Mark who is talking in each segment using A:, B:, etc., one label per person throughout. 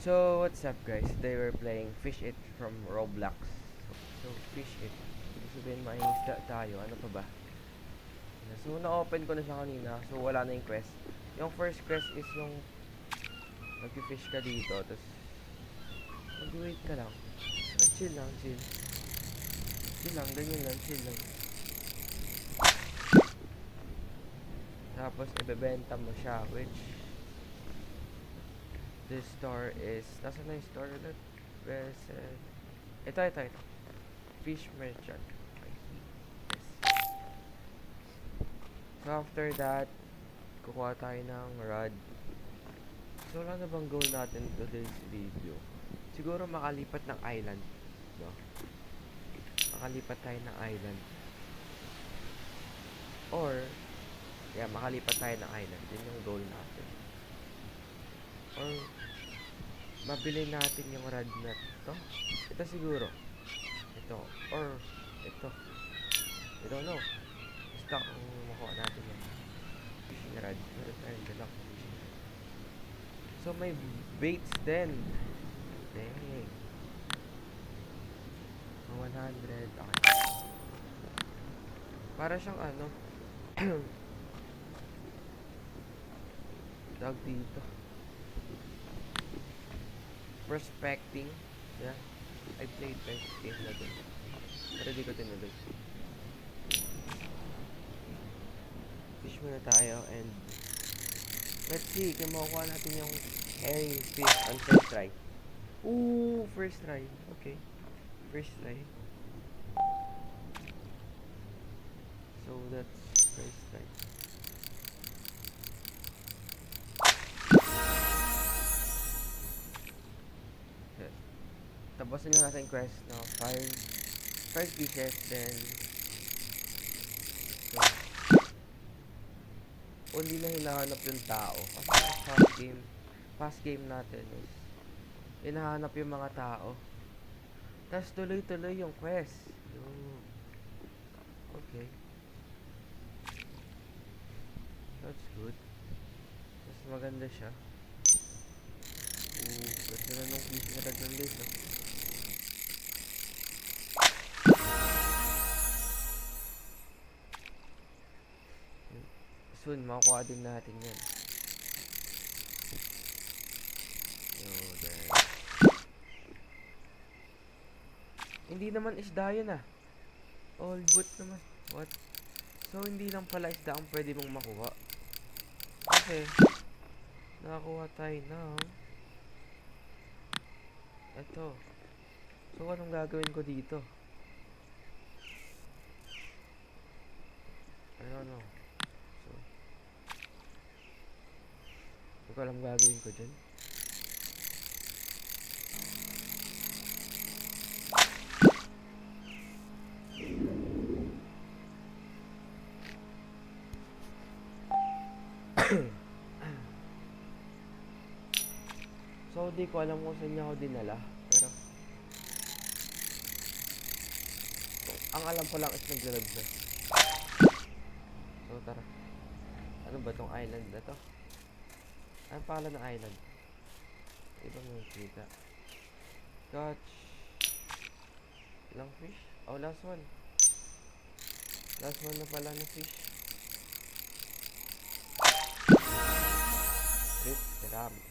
A: So, what's up guys? Today we're playing Fish It from Roblox. So, Fish It. Ibig sabihin, mangingisda tayo. Ano pa ba? So, na-open ko na siya kanina. So, wala na yung quest. Yung first quest is yung mag-fish ka dito. Tapos, mag-wait ka lang. Chill lang, chill. Chill lang, ganyan lang, chill lang. Tapos, ibebenta mo siya. Which, this store is... Nasaan na yung store ulit? Ito. Fish merchant. So after that, kukuha tayo ng rod. So wala na bang goal natin today's video? Siguro makalipat ng island, no? Makalipat tayo ng island. Or, yeah, makalipat tayo ng island. Yun yung goal natin. Or, mabili natin yung rod na to. Ito siguro. Ito. Or, ito. I don't know. Basta kung makuha natin yung fishing rod. Meron tayong dalawang fishing rod. So, may baits din. Dang. 100. Okay. Para siyang ano. Tawag dito. Prospecting. Yeah. I played best game na dun. Pero di ko tinuloy. Fish muna tayo and let's see kung makukuha natin yung herring fish on first try. Ooh, first try. Okay. First try. So that's first try. Okay. Tapusin lang natin quest no? 5 pieces then so, hindi na hinahanap yung tao kasi past game natin is hinahanap yung mga tao tapos tuloy-tuloy yung quest okay, that's good, mas maganda siya. Ganda na nung fish na raglan din no? Soon makukuha din natin yan. There. Hindi naman isda yun ah. All boot naman. What? So hindi lang pala isda ang pwede mong makuha. Kasi nakakuha tayo ng ito. So anong gagawin ko dito? I don't know. So hindi ko alam gagawin ko dyan. So di ko alam kung saan niya ako dinala. Pero ang alam ko lang is naglalab na. So tara. Ano ba tong island na to? Anong pangalan ng island? Ibang nakikita. Catch. Ilang fish? Oh, last one. Last one na pala na fish. Rip, Ramis.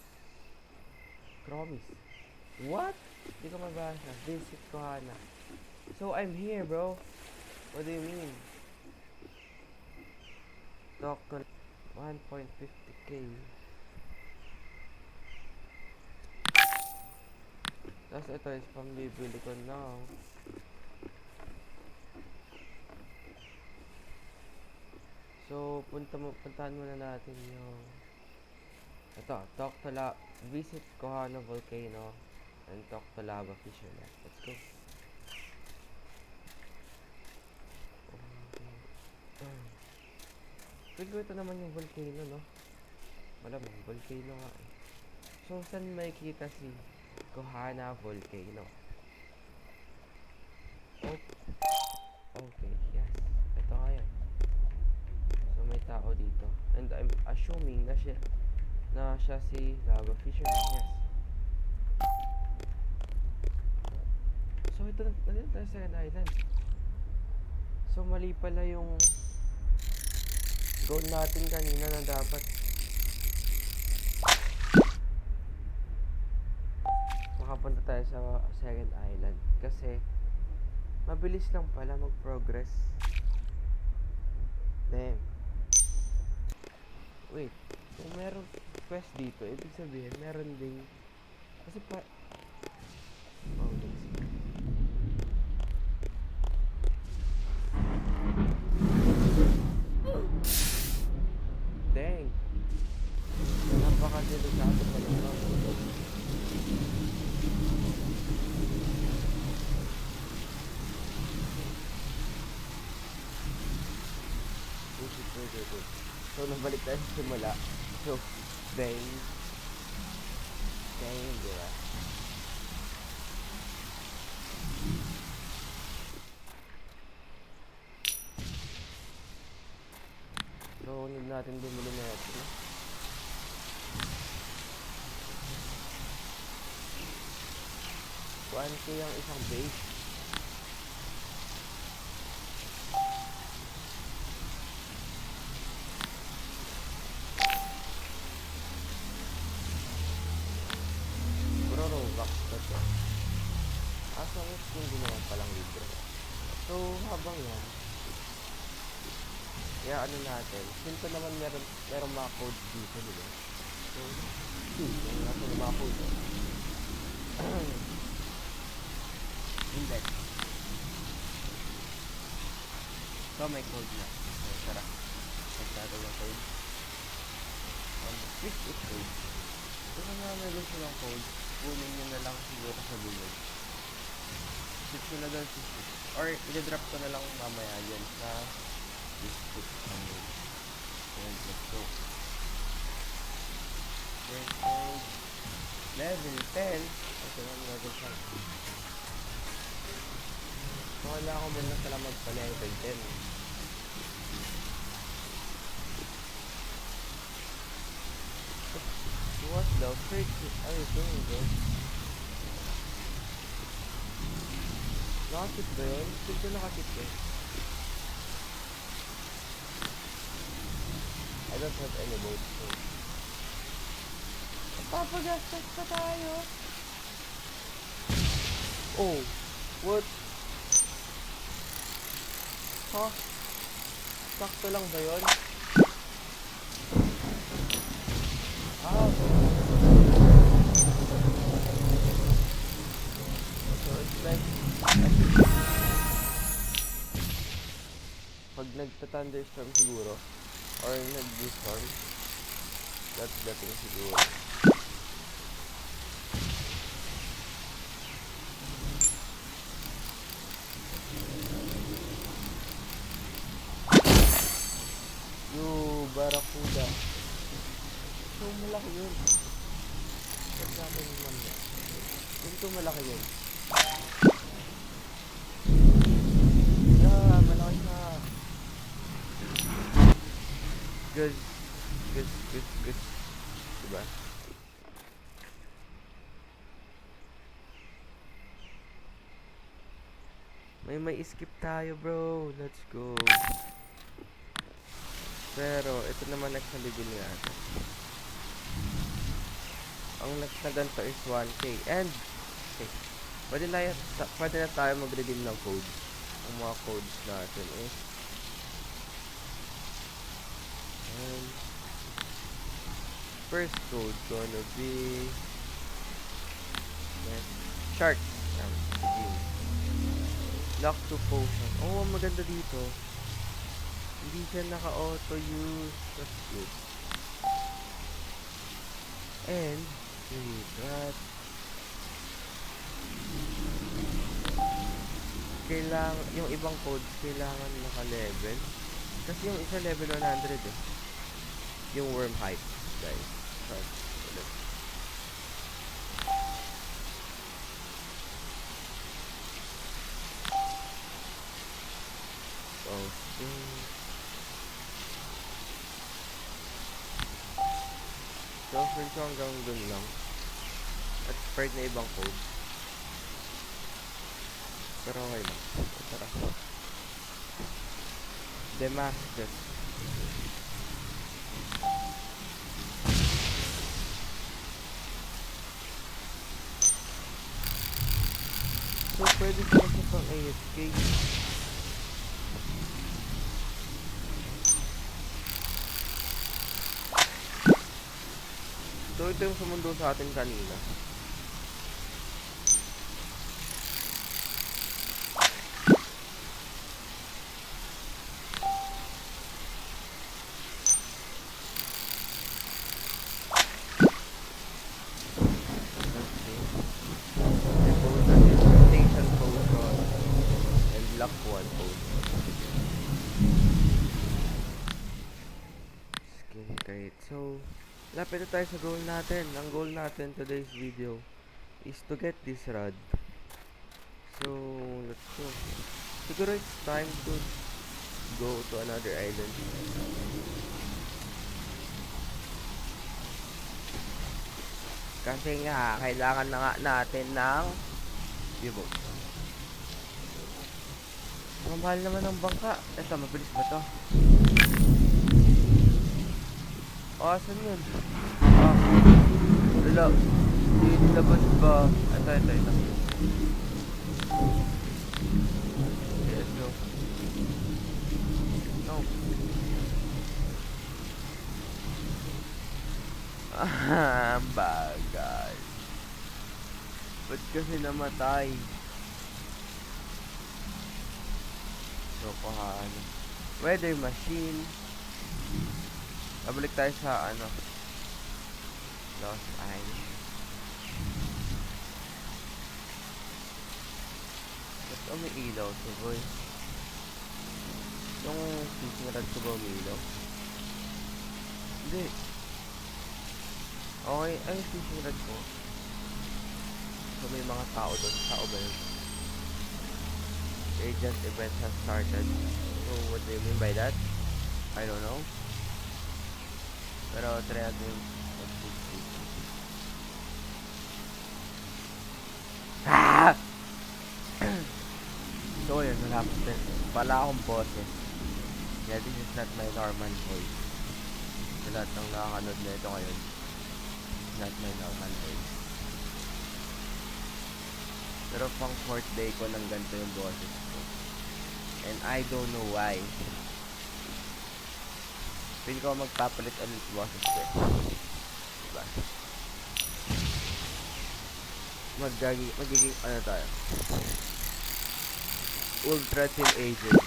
A: Promise. What? Hindi ko mabasa. Visit Kohana. So, I'm here, bro. What do you mean? Talk to 1.50k. Tapos ito is pambibili ko now. So, puntahan muna natin yung ito, visit Kohana Volcano and talk to Lava Fisherman. Let's go. Feel ko ito naman yung volcano, no? Malamang, volcano nga eh. So, saan may kita si Kohana Volcano? Oh. Okay, yes. Ito nga yan. So, may tao dito. And I'm assuming na siya si Lava Fisherman, yes. nandito tayo sa Second Island. So, mali pala yung goal natin kanina na dapat makapunta tayo sa Second Island. Kasi, mabilis lang pala mag-progress. Then, wait. Kung meron quest dito, ibig sabihin, meron ding... Kasi pa... Oh, let's see. Dang! Napaka-delikado pala ito. So, nabalik tayo sa simula. So, dang, diba? So, need natin bumili na ito. 1K ang isang base. Puro Robux ba ito? Asangit hindi naman palang libre. So, habang yan, kaya ano natin, since naman meron mga codes dito, diba? So, yung nasa mga codes. Index. So, may code na. So, tara. Pagkado yung code. Click it code. So, kung may gusto ng code, kunin nyo na lang siguro sa Google. Switch ko na doon si Switch. Or, i-drop ko na lang mamaya yan sa Switch. Then, let's go. Then, code. Level 10. Ito na level 10. So, wala ako muna pala magpa-level 10. What the frick are you doing, bro? Nakakit ba yun? Hindi nakakit eh. I don't have any mode, so... Papagastos pa tayo! Oh! What? Huh? Sakto lang ba yun? Ah! So it's like... Pag nagta-thunderstorm siguro, or nag-storm, that's the thing siguro. Barracuda. So, malaki yun. Pagkano naman yun. Ito malaki yun. Yeah, malaki na. Good. Diba? May skip tayo, bro. Let's go. Pero, ito naman next na bibili natin. Ang next na ganito is 1K. And, okay, pwede na tayo mag-redeem ng codes. Ang mga codes natin is and first code gonna be shark. Lock to potion. Oh, maganda dito. Hindi siya naka-auto use. That's good. And that kailangan, yung ibang codes kailangan naka-level. Kasi yung isa level 100 eh. Yung worm hype, guys. So, first hanggang dun lang. At spread na ibang code. Pero okay lang. Tara. Damascus. So, pwede pala siya pang AFK. So, ito yung sumundo sa atin kanina. Let's see. May pose na din. Station potion. And luck 1 potion. Skill crate. So, lapit na tayo sa goal natin. Ang goal natin today's video is to get this rod. So, let's go. Siguro it's time to go to another island. Kasi nga, kailangan na nga natin ng U-boat. Mamahal naman ng bangka. Eto, mabilis ba to? Oh, asan yun? Ah, wala. Labas ba? Ito. Okay, let's go. No. Ah, bagay. Ba't kasi namatay? So, paano? Weather machine. Babalik tayo sa Lost Island. Ba't may ilaw to, boy? Yung fishing rod ko ba umilaw? Hindi. Okay, ay fishing rod ko. So may mga tao doon. Tao ba yun? Agent event has started. So what do you mean by that? I don't know. Pero try natin yung ah! So yun, malapit din. Pala akong boses. Yeah, this is not my normal voice. Sa lahat ng nakakanood na ito ngayon, it's not my normal voice. Pero pang 4th day ko nang ganito yung boses ko. And I don't know why. Pili ko magpapalit ulit boses ko. Diba? Magiging ano tayo? Ultra Chill Agent.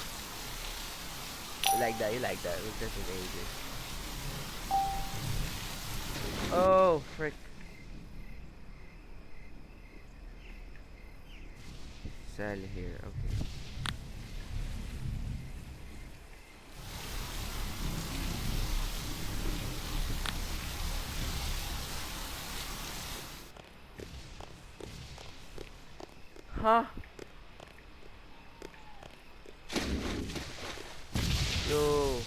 A: You like that? Ultra Chill Agent. Oh, frick. Sell here, okay. Huh? Yo.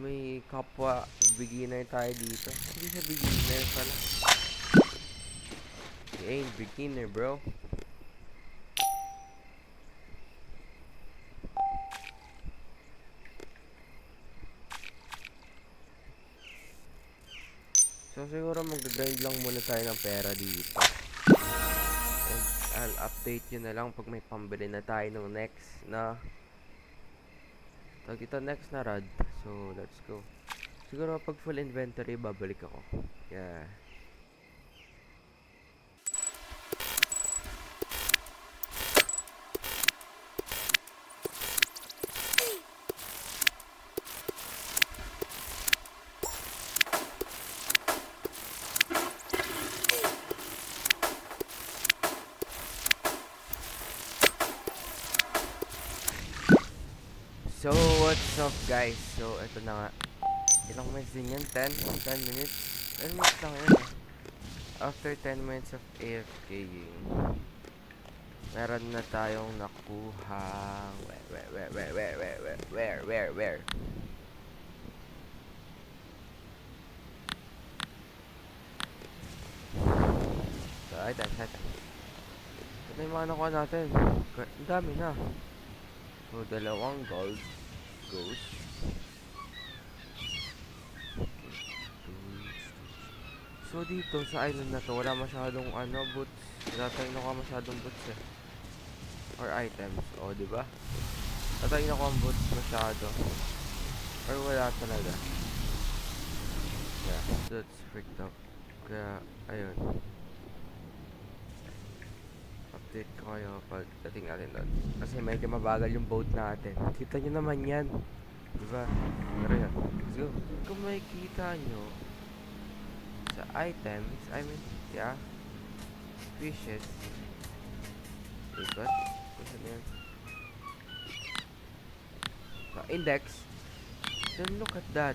A: May kapwa beginner tayo dito. Hindi siya beginner pala. He ain't beginner, bro. So siguro mag-grind lang muna tayo ng pera dito. And I'll update you na lang pag may pambili na tayo ng next na next na rod. So let's go. Siguro pag full inventory babalik ako. Yeah. So, what's up guys? So, eto na nga. Ilang minutes din yan? 10 minutes? 10 minutes lang yun eh. After 10 minutes of AFKing, meron na tayong nakuhang where? So, items. Ito yung mga nakuha natin. Ang dami na. So, dalawang gold. Ghost. So, dito sa island na to, wala masyadong boots. Wala tayong nakuha masyadong boots eh. Or items. O, diba? Wala tayong nakuha boots masyado. Or wala talaga. Yeah, that's freaked up. Kaya, ayun. Update ko kayo pag dating natin doon. Kasi medyo mabagal yung boat natin. Kita nyo naman yan. Diba? Pero yan. Let's go. Kung makikita nyo sa items, I mean, yeah. Fishes. Wait, what? Kasi na yan. Sa index. Then look at that.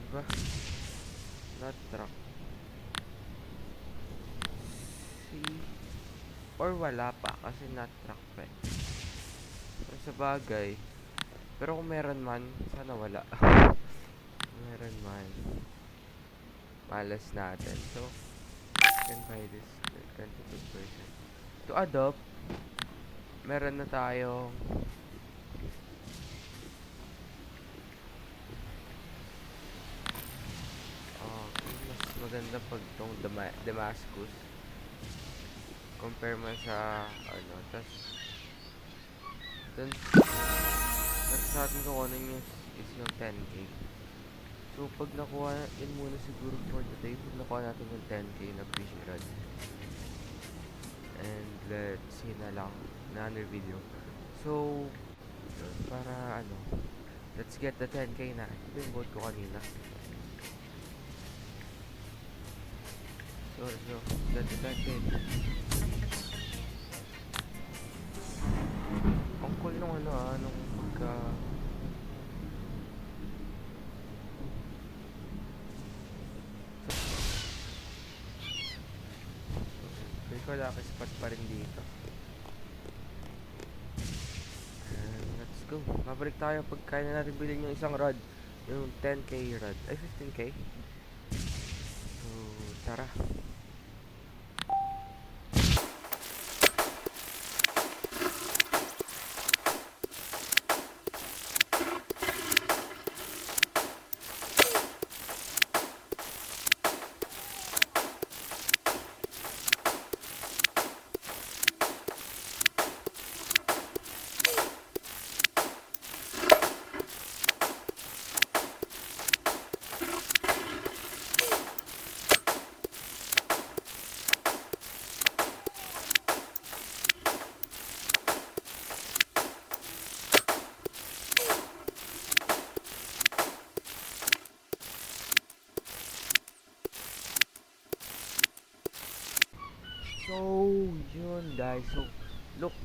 A: Diba? Not truck. See? Or wala pa kasi not truck pa eh. Pero sa bagay. Pero kung meron man, sana wala. Meron man. Malas natin. So, can buy this 22%. To adopt, meron na tayong mas maganda pag tong Damascus compare mo sa tas dun next natin kukunin is yung 10k. So pag nakuha yun muna siguro for today, pag nakuha natin yung 10k na fish rod, and let's see na lang na another video. So para let's get the 10k na. Ito yung boat ko kanina. So get the 10k. Ang cool nung nung pagka lucky spot pa rin dito. And let's go. Mabalik tayo pagka na natin bilhin yung isang rod. Yung 10k rod. Ay, 15k. So, tara. So, yun guys. So, look.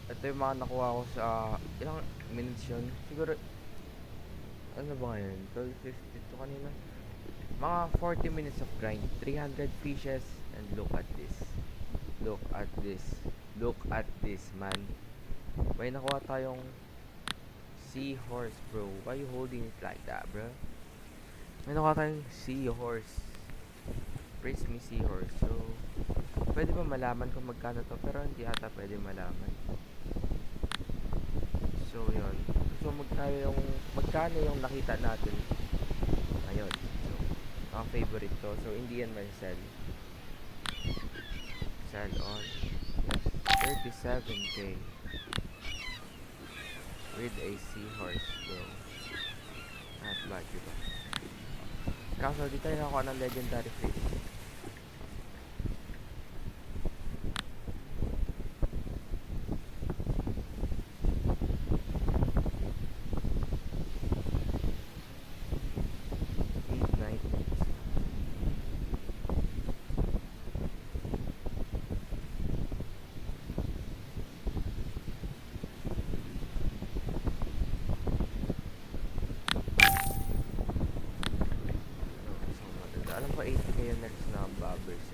A: Ito yung mga nakuha ko sa ilang minutes yun. Siguro, ano ba ngayon? 12:52 kanina. Mga 40 minutes of grind. 300 fishes. And look at this. Look at this. Look at this, man. May nakuha tayong seahorse, bro. Why you holding it like that, bro? May nakuha tayong seahorse. Praise me, seahorse. So, pwede ba malaman kung magkano to? Pero hindi ata pwede malaman. So, yun. So, magkano yung nakita natin ayun. So, ang favorite to. So, hindi yan may sell. Sell on 37k with a seahorse, bro. Not bad, diba? Kaso, di tayo nakuha ng legendary fish. Alam ko 80k yung next na bobbers.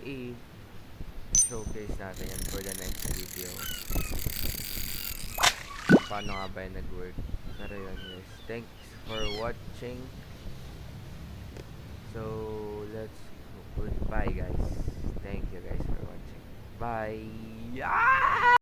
A: I-showcase natin yan for the next video. Paano nga ba yung nag-work. Pero yun guys, thanks for watching. So, let's goodbye guys. Thank you guys for watching. Bye.